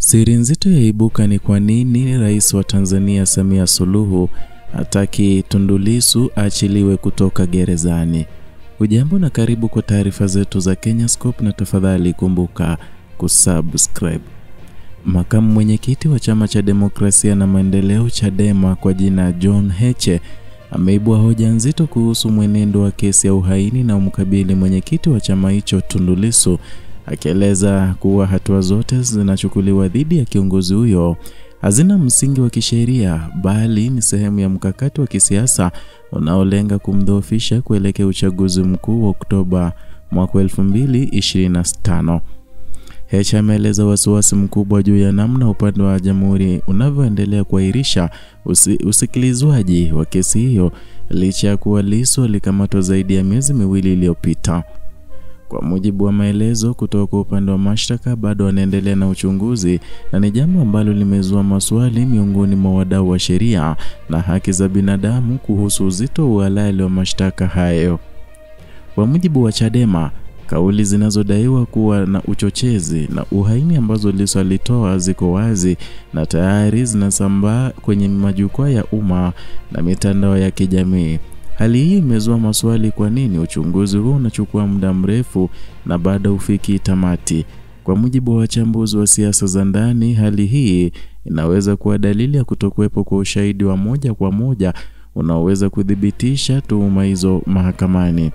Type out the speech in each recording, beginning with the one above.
Siri nzito yaibuka ni kwa nini Rais wa Tanzania Samia Suluhu hataki Tundu Lissu aachiliwe kutoka gerezani. Hujambo na karibu kwa taarifa zetu za Kenyascope, na tafadhali kumbuka kusubscribe. Makamu mwenyekiti wa Chama cha Demokrasia na Maendeleo Chadema kwa jina John Heche ameibua hoja nzito kuhusu mwenendo wa kesi ya uhaini na umkabili mwenyekiti wa chama hicho Tundu Lissu, akieleza kuwa hatua zote zinachukuliwa dhidi ya kiongozi huyo hazina msingi wa kisheria, bali ni sehemu ya mkakati wa kisiasa unaolenga kumdhoofisha kuelekea uchaguzi mkuu wa Oktoba mwaka 2025. Heche ameeleza wasiwasi mkubwa juu ya namna upande wa jamhuri unavyoendelea kuahirisha usikilizwaji wa kesi hiyo licha ya kuwa Lissu alikamatwa zaidi ya miezi miwili iliyopita. Kwa mujibu wa maelezo kutoka upande wa mashtaka, bado wanaendelea na uchunguzi, na ni jambo ambalo limezua maswali miongoni mwa wadau wa sheria na haki za binadamu kuhusu uzito wa uhalali wa mashtaka hayo. Kwa mujibu wa Chadema, kauli zinazodaiwa kuwa na uchochezi na uhaini ambazo Lissu alitoa ziko wazi na tayari zinasambaa kwenye majukwaa ya umma na mitandao ya kijamii. Hali hii imezua maswali: kwa nini uchunguzi huu unachukua muda mrefu na bado hufiki tamati? Kwa mujibu wa wachambuzi wa siasa za ndani, hali hii inaweza kuwa dalili ya kutokuwepo kwa ushahidi wa moja kwa moja unaoweza kudhibitisha tuhuma hizo mahakamani.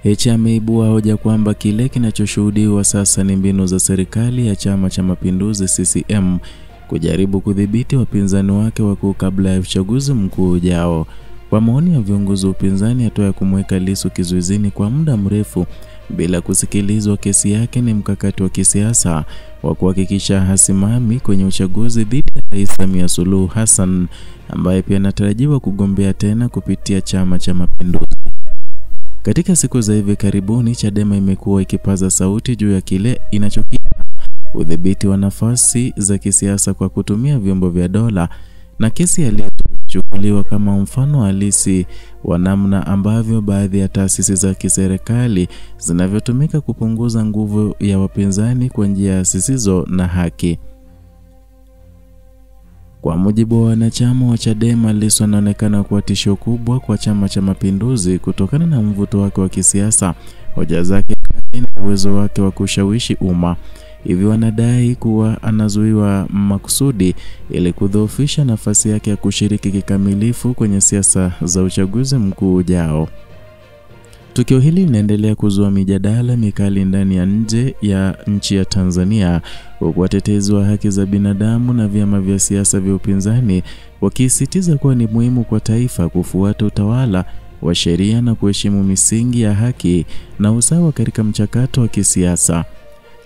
Heche ameibua hoja kwamba kile kinachoshuhudiwa sasa ni mbinu za serikali ya Chama cha Mapinduzi CCM kujaribu kudhibiti wapinzani wake wakuu kabla ya uchaguzi mkuu ujao. Kwa maoni ya viongozi wa upinzani, hatua ya kumweka Lissu kizuizini kwa muda mrefu bila kusikilizwa kesi yake ni mkakati wa kisiasa wa kuhakikisha hasimami kwenye uchaguzi dhidi ya Rais Samia Suluhu Hassan, ambaye pia anatarajiwa kugombea tena kupitia Chama cha Mapinduzi. Katika siku za hivi karibuni, Chadema imekuwa ikipaza sauti juu ya kile inachokiita udhibiti wa nafasi za kisiasa kwa kutumia vyombo vya dola, na kesi ya Lissu chukuliwa kama mfano halisi wa namna ambavyo baadhi ya taasisi za kiserikali zinavyotumika kupunguza nguvu ya wapinzani kwa njia zisizo na haki. Kwa mujibu wa wanachama wa Chadema, Lissu anaonekana kuwa tishio kubwa kwa Chama cha Mapinduzi kutokana na mvuto wake wa kisiasa, hoja zake kali na uwezo wake wa kushawishi umma. Hivi wanadai kuwa anazuiwa makusudi ili kudhoofisha nafasi yake ya kushiriki kikamilifu kwenye siasa za uchaguzi mkuu ujao. Tukio hili linaendelea kuzua mijadala mikali ndani ya nje ya nchi ya Tanzania, huku watetezi wa haki za binadamu na vyama vya siasa vya upinzani wakisisitiza kuwa ni muhimu kwa taifa kufuata utawala wa sheria na kuheshimu misingi ya haki na usawa katika mchakato wa kisiasa.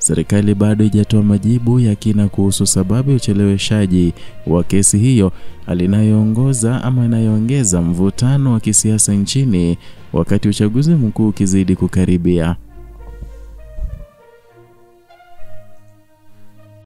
Serikali bado haijatoa majibu ya kina kuhusu sababu ya ucheleweshaji wa kesi hiyo, inayoongeza mvutano wa kisiasa nchini wakati uchaguzi mkuu ukizidi kukaribia.